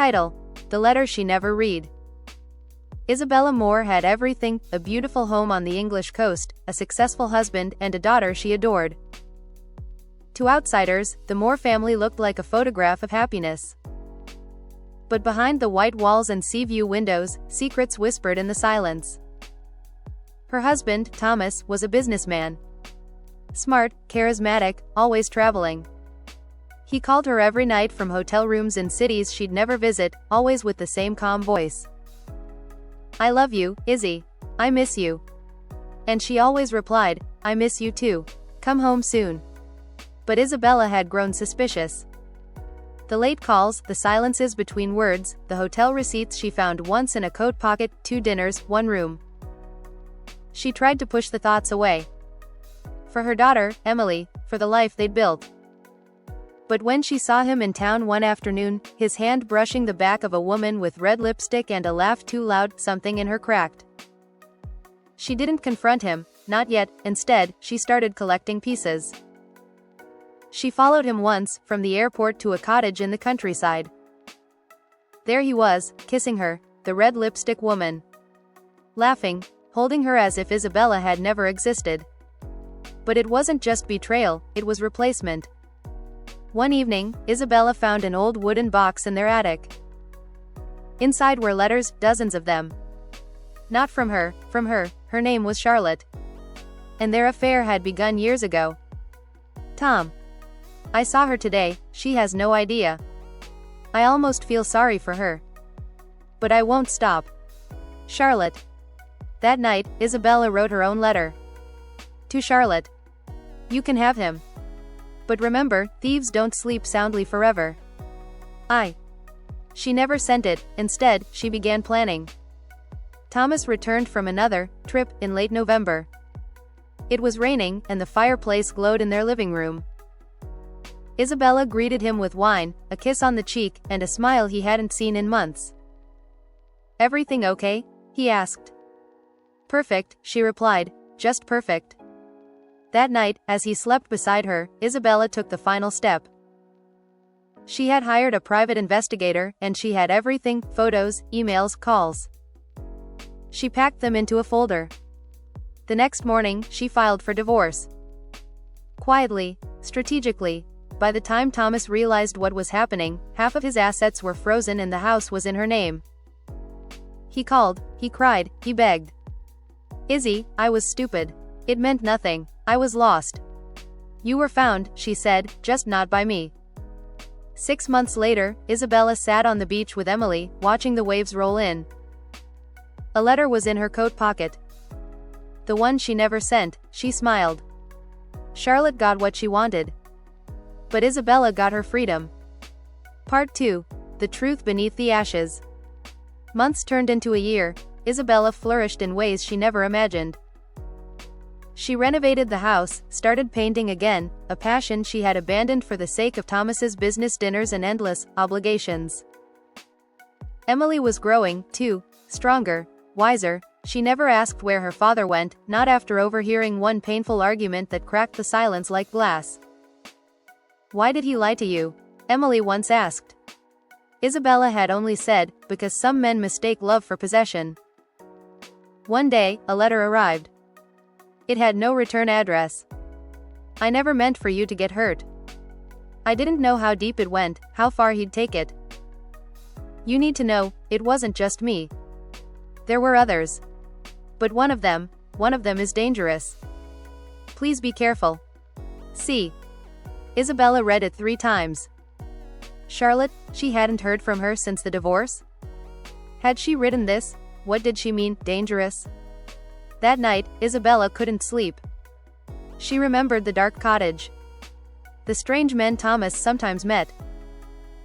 Title: The Letter She Never Read. Isabella Moore had everything: a beautiful home on the English coast, a successful husband, and a daughter she adored. To outsiders, the Moore family looked like a photograph of happiness. But behind the white walls and sea view windows, secrets whispered in the silence. Her husband, Thomas, was a businessman. Smart, charismatic, always traveling. He called her every night from hotel rooms in cities she'd never visit, always with the same calm voice. "I love you, Izzy. I miss you." And she always replied, "I miss you too. Come home soon." But Isabella had grown suspicious. The late calls, the silences between words, the hotel receipts she found once in a coat pocket, 2 dinners, 1 room. She tried to push the thoughts away. For her daughter, Emily, for the life they'd built. But when she saw him in town one afternoon, his hand brushing the back of a woman with red lipstick and a laugh too loud, something in her cracked. She didn't confront him, not yet. Instead, she started collecting pieces. She followed him once, from the airport to a cottage in the countryside. There he was, kissing her, the red lipstick woman. Laughing, holding her as if Isabella had never existed. But it wasn't just betrayal, it was replacement. One evening, Isabella found an old wooden box in their attic. Inside were letters, dozens of them. Not from her, her name was Charlotte. And their affair had begun years ago. "Tom. I saw her today, she has no idea. I almost feel sorry for her. But I won't stop. Charlotte." That night, Isabella wrote her own letter. To Charlotte. "You can have him. But remember, thieves don't sleep soundly forever. She never sent it. Instead, she began planning. Thomas returned from another trip in late November. It was raining, and the fireplace glowed in their living room. Isabella greeted him with wine, a kiss on the cheek, and a smile he hadn't seen in months. "Everything okay?" he asked. "Perfect," she replied, "just perfect." That night, as he slept beside her, Isabella took the final step. She had hired a private investigator, and she had everything: photos, emails, calls. She packed them into a folder. The next morning, she filed for divorce. Quietly, strategically. By the time Thomas realized what was happening, half of his assets were frozen and the house was in her name. He called, he cried, he begged. "Izzy, I was stupid. It meant nothing. I was lost. You were found," she said, "just not by me." 6 months later, Isabella sat on the beach with Emily, watching the waves roll in. A letter was in her coat pocket. The one she never sent. She smiled. Charlotte got what she wanted. But Isabella got her freedom. Part 2. The Truth Beneath the Ashes. Months turned into a year. Isabella flourished in ways she never imagined. She renovated the house, started painting again, a passion she had abandoned for the sake of Thomas's business dinners and endless obligations. Emily was growing, too, stronger, wiser. She never asked where her father went, not after overhearing one painful argument that cracked the silence like glass. "Why did he lie to you?" Emily once asked. Isabella had only said, "Because some men mistake love for possession." One day, a letter arrived. It had no return address. "I never meant for you to get hurt. I didn't know how deep it went, how far he'd take it. You need to know, it wasn't just me. There were others. But one of them is dangerous. Please be careful. See." Isabella read it 3 times. Charlotte, she hadn't heard from her since the divorce? Had she written this? What did she mean, dangerous? That night, Isabella couldn't sleep. She remembered the dark cottage. The strange men Thomas sometimes met.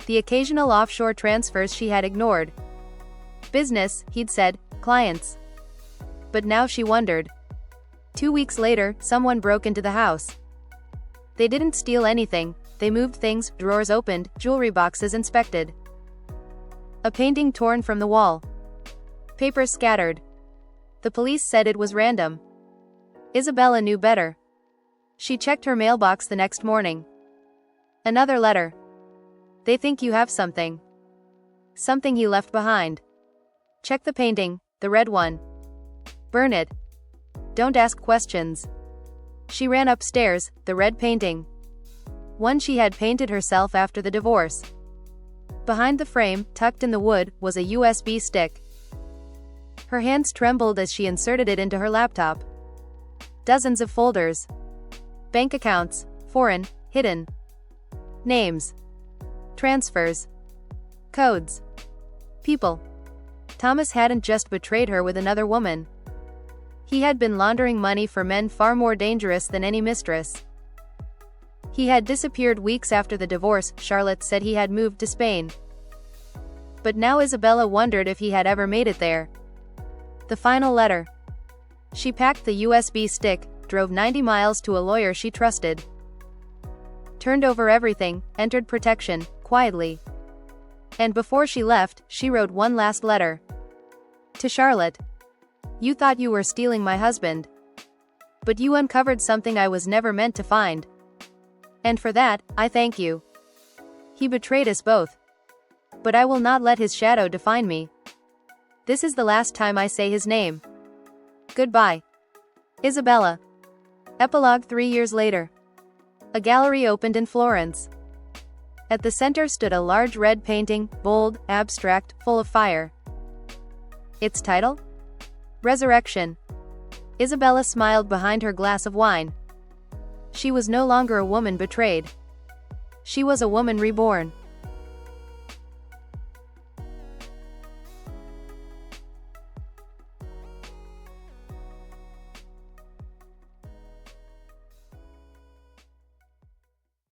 The occasional offshore transfers she had ignored. Business, he'd said, clients. But now she wondered. 2 weeks later, someone broke into the house. They didn't steal anything, they moved things, drawers opened, jewelry boxes inspected. A painting torn from the wall. Papers scattered. The police said it was random. Isabella knew better. She checked her mailbox the next morning. Another letter. "They think you have something. Something he left behind. Check the painting, the red one. Burn it. Don't ask questions. She ran upstairs, the red painting. One she had painted herself after the divorce. Behind the frame, tucked in the wood, was a USB stick. Her hands trembled as she inserted it into her laptop. Dozens of folders. Bank accounts, foreign, hidden. Names. Transfers. Codes. People. Thomas hadn't just betrayed her with another woman. He had been laundering money for men far more dangerous than any mistress. He had disappeared weeks after the divorce. Charlotte said he had moved to Spain. But now Isabella wondered if he had ever made it there. The final letter. She packed the USB stick, drove 90 miles to a lawyer she trusted. Turned over everything, entered protection, quietly. And before she left, she wrote one last letter. To Charlotte. You thought you were stealing my husband. But you uncovered something I was never meant to find. And for that, I thank you. He betrayed us both. But I will not let his shadow define me. This is the last time I say his name. Goodbye. Isabella. Epilogue 3 years later. A gallery opened in Florence. At the center stood a large red painting, bold, abstract, full of fire. Its title? Resurrection. Isabella smiled behind her glass of wine. She was no longer a woman betrayed. She was a woman reborn.